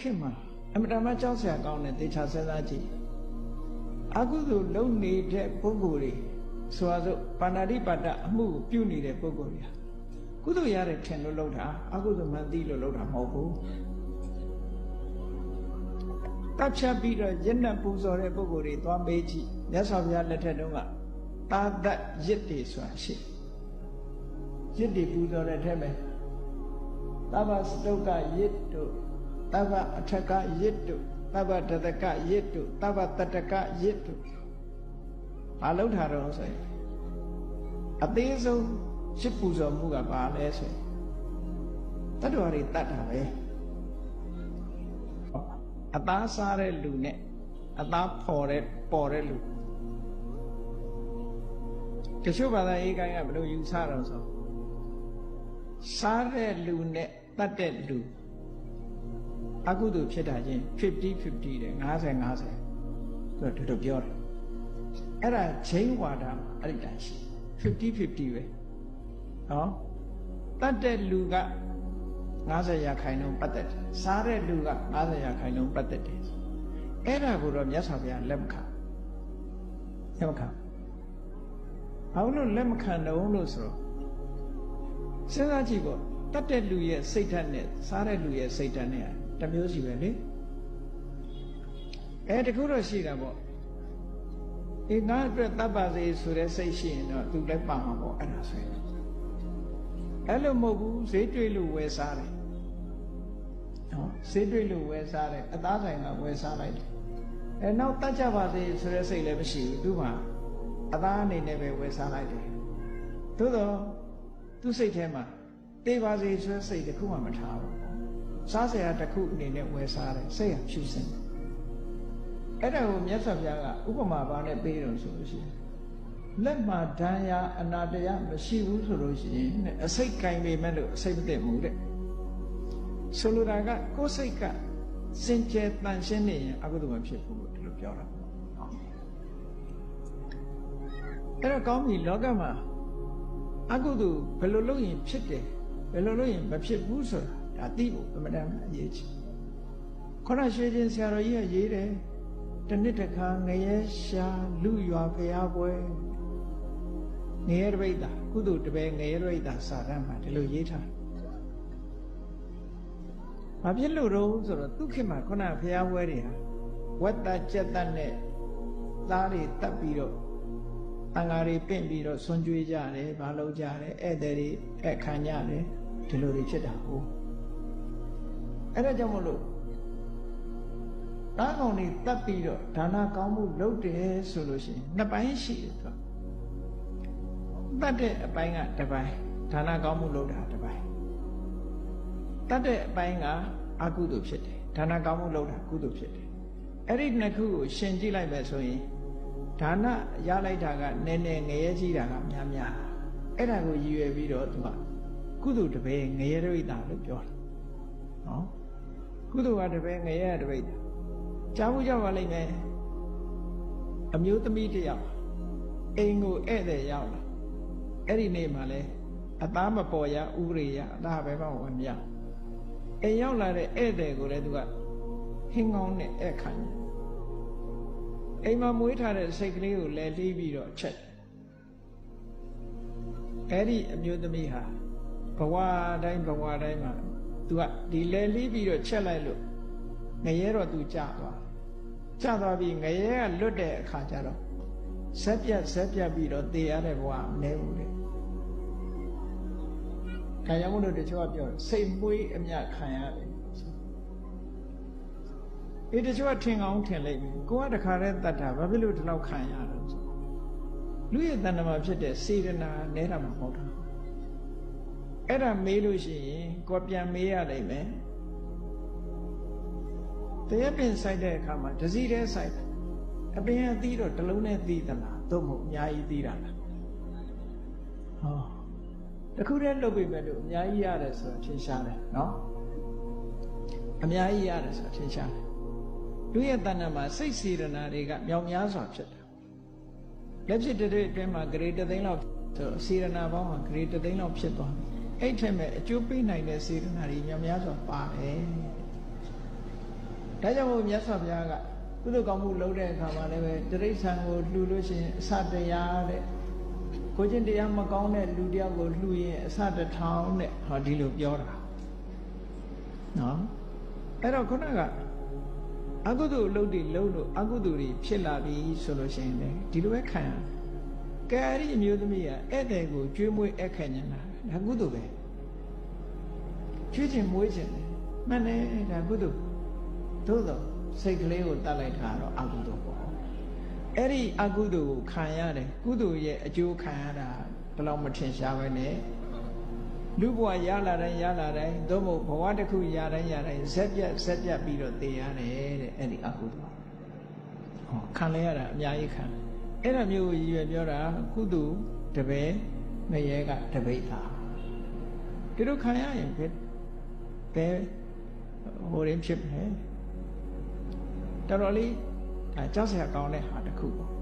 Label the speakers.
Speaker 1: ခင်မှာအမတမကြောက်စရာကောင်းတဲ့တေချာစဉ်းစားကြည့်အကုသိုလ်လုံနေတဲ့ပုဂ္ဂိုလ်တွေဆိုရစို့ပါဏာတိပါဒအမှုကိုပြုနေတဲ့ပုဂ္ဂိုလ်တွေကုသိုလ်ရတဲ့ထင်လို့လုပ်တာအကုသိုလ်မှန်သိလို့လုပ်တာမဟုတ်ဘူးတပ်ချက်ပြီးတော့ရင့်နှံပူဇော်တဲ့ပုဂ္ဂိုလ်တွေသွားမေးကြည့်မြတ်စွာဘုရားလက်ထက်တုန်းကသာသတ်ရစ်တွေဆိုတာရှိရစ်တွေပူဇော်တဲ့ထဲမှာသဗ္ဗစတုကရစ်တို့သဗ္ဗအထကရစ်တို့သဗ္ဗတတကရစ်တို့သဗ္ဗတတကရစ်တို့ဘာလို့ထားတော့ဆိုရင်အသေးဆုံးရှစ်ပူဇော်မှုကဘာလဲဆိုရင်တတ္တဝါတွေတတ်တာပဲအသားစားတဲ့လူနဲ့အသားပေါ်တဲ့လူတချို့ဘာသာရေးကိုင်းကဘယ်လိုယူဆတော့ဆိုစားတဲ့လူနဲ့တတ်တဲ့လူအကုသိုလ်ဖြစ်တာချင်း50-50တဲ့50-50ဆိုတော့တို့ပြောတယ်အဲ့ဒါချိန်ဝါဒအဲ့ဒီတိုင်းရှိ50-50ပဲနော်တတ်တဲ့လူက90%ပတ်သက်တယ်စားတဲ့လူက90%ပတ်သက်တယ်အဲ့ဒါကိုတော့မြတ်စွာဘုရားလက်မခံဘာလို့လက်မခံတော့လို့ဆိုတော့စဉ်းစားကြည့်ပေါ့တတ်တဲ့လူရဲ့စိတ်ဓာတ်နဲ့စားတဲ့လူရဲ့စိတ်ဓာတ်နဲ့တစ်မျိုးစီပဲလေတခုတော့ရှိတာပေါ့ဒီငါအတွက်တတ်ပါစေဆိုတဲ့စိတ်ရှိရင်တော့သူလည်းပါမှာပေါ့အဲ့ဒါဆိုရင်အဲ့လိုမဟုတ်ဘူးဈေးတွေ့လို့ဝယ်စားတယ်နော်ဈေးတွေ့လို့ဝယ်စားတယ်အသားဆိုင်ကဝယ်စားလိုက်တယ်နောက်တတ်ကြပါစေဆိုတဲ့စိတ်လည်းမရှိဘူးသူ့မှာအသားအနေနဲ့ပဲဝယ်စားလိုက်တယ်သို့တော့သူ့စိတ်ထဲမှာတေးပါစေဆိုတဲ့စိတ်တခုမှမထားဘူးစားစရာတစ်ခုအနေနဲ့ဝယ်စားတယ်စိတ်ရဖြူစင်အဲ့ဒါကိုမြတ်စွာဘုရားကဥပမာပါနဲ့ပေးတော့ဆိုလို့ရှိရင်လက်မှာဒဏ်ရာအနာတရားမရှိဘူးဆိုလို့ရှိရင်အစိတ်ကင်ပေမဲ့လို့အစိတ်မသိဘူးတဲ့ဆိုလိုတာကကိုယ်စိတ်ကစင်ကြယ်တန်ရှင်းနေရင်အကုသိုလ်မဖြစ်ဘူးလို့ဒီလိုပြောတာပေါ့အဲ့တော့ကောင်းပြီလောကမှာအကုသိုလ်ဘယ်လိုလုပ်ရင်ဖြစ်တယ်ဘယ်လိုလုပ်ရင်မဖြစ်ဘူးဆိုတာဒါသိဖို့အမှန်တမ်းအရေးကြီးခေါင်းရွှေချင်းဆရာတော်ကြီးကရေးတယ်တနှစ်တစ်ခါငရဲရှာလူရွာဖျားပွဲငရဲတပိဋ္ဌာကုသိုလ်တပည့်ငရဲတပိဋ္ဌာစာတမ်းမှာဒီလိုရေးထားဘာဖြစ်လို့တော့ဆိုတော့သူခေတ်မှာခုနဖျားပွဲတွေဟာဝက်တာကြက်တာနဲ့သားတွေတတ်ပြီးတော့အင်္ဂါတွေပင့်ပြီးတော့ဆွန်ကြွေးကြတယ်ဘာလုပ်ကြတယ်ဧည့်သည်တွေအခမ်းကြတယ်ဒီလိုတွေဖြစ်တာဟုတ်အဲ့ဒါကြောင့်မလို့တားကောင်တွေတတ်ပြီးတော့ဒါနကောင်းမှုလုပ်တယ်ဆိုလို့ရှိရင်နှစ်ပိုင်းရှိတယ်သူတတ်တဲ့အပိုင်းကတစ်ပိုင်းဒါနကောင်းမှုလုပ်တာတစ်ပိုင်းတတ်တဲ့အပိုင်းကအကုသိုလ်ဖြစ်တယ်ဒါနကောင်းမှုလုပ်တာကုသိုလ်ဖြစ်တယ်အဲ့ဒီနှစ်ခုကိုရှင်ကြည့်လိုက်ပဲဆိုရင်ဒါနရလိုက်တာကနည်းနည်းငရဲကြီးတာကများများအဲ့ဒါကိုရည်ရွယ်ပြီးတော့သူကကုသိုလ်တပည့်ငရဲတပိဋ္ဌာလို့ပြောတာနော်ကုသိုလ်ကတပည့်ငရဲတပိဋ္ဌာကြားဖို့ကြပါလိမ့်မယ်အမျိုးသမီးတယောက်အိမ်ကိုဧည့်သည်ရောက်လာအဲ့ဒီနေ့မှလဲအသားမပေါ်ရဥပရိယအသားပဲမဝင်မြအိမ်ရောက်လာတဲ့ဧည့်သည်ကိုလည်းသူကဟင်းကောင်းနဲ့ဧည့်ခံတယ်အိမ်မှာမွေးထားတဲ့စိတ်ကလေးကိုလဲလှီးပြီးတော့ချက်အဲ့ဒီအမျိုးသမီးဟာဘဝတိုင်းမှာသူကဒီလဲလှီးပြီးတော့ချက်လိုက်လို့ငရဲတော့သူကြသွားပြီးငရဲကလွတ်တဲ့အခါကျတော့ဇက်ပြတ်ပြီးတော့သေရတဲ့ဘဝမနေဘူးလေ။ဒါကြောင့်မို့လို့တချို့ကပြောစိတ်မွေးအမြခံရတယ်။တချို့ကထင်ကောင်းထင်လိုက်ပြီ။ကိုကတခါတည်းတတ်တာဘာဖြစ်လို့ဒီလောက်ခံရတော့ဆို။လူရဲ့တဏ္ဍမှာဖြစ်တဲ့စေတနာနဲတာမှမဟုတ်တာ။အဲ့ဒါမေးလို့ရှိရင်ကိုပြန်မေးရလိမ့်မယ်။တရားပင်ဆိုင်တဲ့အခါမှာတစည်းတည်းဆိုင်တယ်အပင်အသီးတော့တစ်လုံးနဲ့သီးသလားသို့မဟုတ်အများကြီးသီးတာလားဟောတခုတည်းလုပ်ပြီမဲ့လို့အများကြီးရတယ်ဆိုတော့ထင်ရှားတယ်နော်အများကြီးရတယ်ဆိုတော့ထင်ရှားတယ်လူရဲ့တဏ္ဍာမှာစိတ်စေတနာတွေကမြောင်များစွာဖြစ်တယ်လက်ဖြစ်တဲ့အတွင်းမှာဂရေ3သိန်းလောက်ဆိုစေတနာပေါင်းမှာဂရေ3သိန်းလောက်ဖြစ်သွားတယ်အဲ့ထက်မဲ့အကျိုးပေးနိုင်တဲ့စေတနာတွေမြောင်များစွာပါတယ် ဒါကြောင့်မို့မြတ်စွာဘုရားကကုသိုလ်ကောင်းမှုလုပ်တဲ့အခါမှာလည်းပဲတိရစ္ဆာန်ကိုလှူလို့ရှိရင်အစတရားတဲ့ကိုချင်းတရားမကောင်းတဲ့လူတယောက်ကိုလှူရင်အစ1000တဲ့ဟောဒီလိုပြောတာနော်အဲ့တော့ခုနကအကုသိုလ်လုပ်တွေလုပ်လို့အကုသိုလ်တွေဖြစ်လာပြီဆိုလို့ရှိရင်လေဒီလိုပဲခံရကဲအဲ့ဒီအမျိုးသမီးကဧည့်သည်ကိုကျွေးမွေးအခက်ခံနေတာဒါကုသိုလ်ပဲကျွေးခြင်းမွေးခြင်းမှန်တယ်ဒါကုသိုလ်သို့သောစိတ်ကလေးကိုတတ်လိုက်တာတော့အကုသိုလ်ပေါ့အဲ့ဒီအကုသိုလ်ကိုခံရတယ်ကုသိုလ်ရဲ့အကျိုးခံရတာဘယ်လောက်မထင်ရှားပဲနဲ့လူဘဝရလာတိုင်းသို့မဟုတ်ဘဝတစ်ခုရတိုင်းဇက်ပြတ်ပြီးတော့သိရတယ်တဲ့အဲ့ဒီအကုသိုလ်ဟောခံလဲရတာအများကြီးခံအဲ့ဒါမျိုးကိုရည်ရွယ်ပြောတာကုသိုလ်တပည့်ငရဲကတပိတ်သားဒီလိုခံရရင်ဘယ်ဟိုရင်းဖြစ်မယ်တော်တော်လေးကြောက်စရာကောင်းတဲ့ဟာတစ်ခုပေါ့